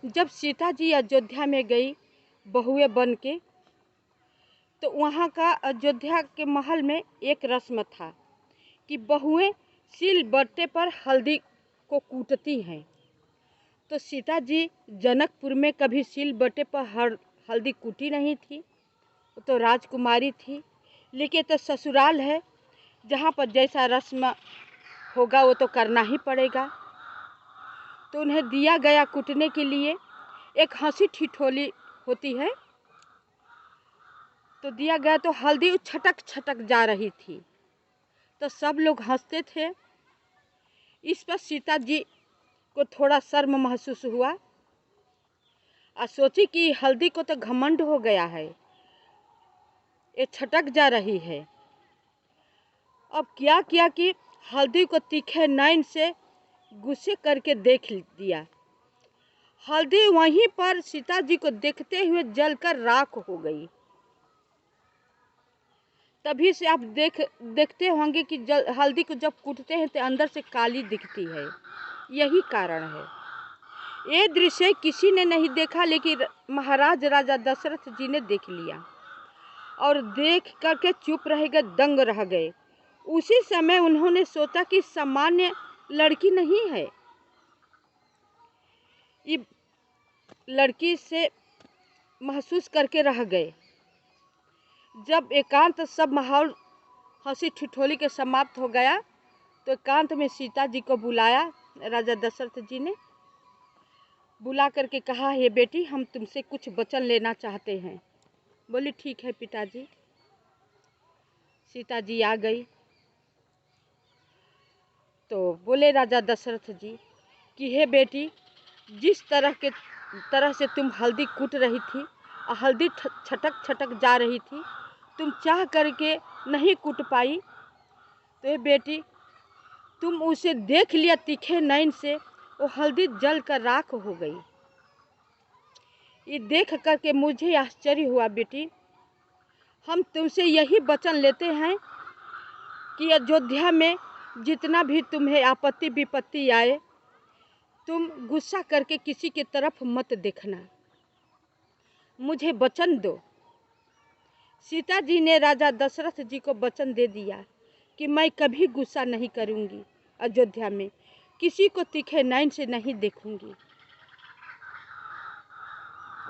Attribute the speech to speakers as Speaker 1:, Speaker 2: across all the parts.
Speaker 1: जब सीता जी अयोध्या में गई बहुएं बन के, तो वहाँ का अयोध्या के महल में एक रस्म था कि बहुएं सिलबट्टे पर हल्दी को कूटती हैं। तो सीता जी जनकपुर में कभी सिलबट्टे पर हल्दी कूटी नहीं थी, वो तो राजकुमारी थी। लेकिन तो ससुराल है, जहाँ पर जैसा रस्म होगा वो तो करना ही पड़ेगा। तो उन्हें दिया गया कूटने के लिए। एक हंसी ठिठोली होती है, तो दिया गया तो हल्दी छटक छटक जा रही थी, तो सब लोग हंसते थे। इस पर सीता जी को थोड़ा शर्म महसूस हुआ और सोची कि हल्दी को तो घमंड हो गया है, ये छटक जा रही है। अब क्या किया कि हल्दी को तीखे नैन से गुस्से करके देख दिया। हल्दी वहीं पर सीता जी को देखते हुए जलकर राख हो गई। तभी से आप देखते होंगे कि हल्दी को जब कूटते हैं तो अंदर से काली दिखती है, यही कारण है। ये दृश्य किसी ने नहीं देखा, लेकिन महाराज राजा दशरथ जी ने देख लिया और देख करके चुप रह गए, दंग रह गए। उसी समय उन्होंने सोचा कि सामान्य लड़की नहीं है, ये लड़की से महसूस करके रह गए। जब एकांत सब माहौल हंसी ठिठोली के समाप्त हो गया, तो एकांत में सीता जी को बुलाया। राजा दशरथ जी ने बुला करके कहा, हे बेटी, हम तुमसे कुछ वचन लेना चाहते हैं। बोली, ठीक है पिताजी। सीता जी आ गई तो बोले राजा दशरथ जी कि हे बेटी, जिस तरह से तुम हल्दी कूट रही थी और हल्दी छटक छटक जा रही थी, तुम चाह करके नहीं कूट पाई, तो ये बेटी तुम उसे देख लिया तीखे नैन से, वो हल्दी जल कर राख हो गई। ये देख करके मुझे आश्चर्य हुआ बेटी। हम तुमसे यही वचन लेते हैं कि अयोध्या में जितना भी तुम्हें आपत्ति विपत्ति आए, तुम गुस्सा करके किसी की तरफ मत देखना, मुझे वचन दो। सीता जी ने राजा दशरथ जी को वचन दे दिया कि मैं कभी गुस्सा नहीं करूंगी, अयोध्या में किसी को तीखे नैन से नहीं देखूंगी।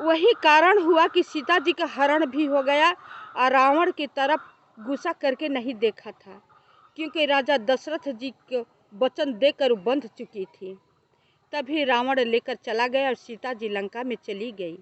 Speaker 1: वही कारण हुआ कि सीता जी का हरण भी हो गया और रावण की तरफ गुस्सा करके नहीं देखा था, क्योंकि राजा दशरथ जी को वचन देकर बंध चुकी थी। तभी रावण लेकर चला गया और सीता जी लंका में चली गई।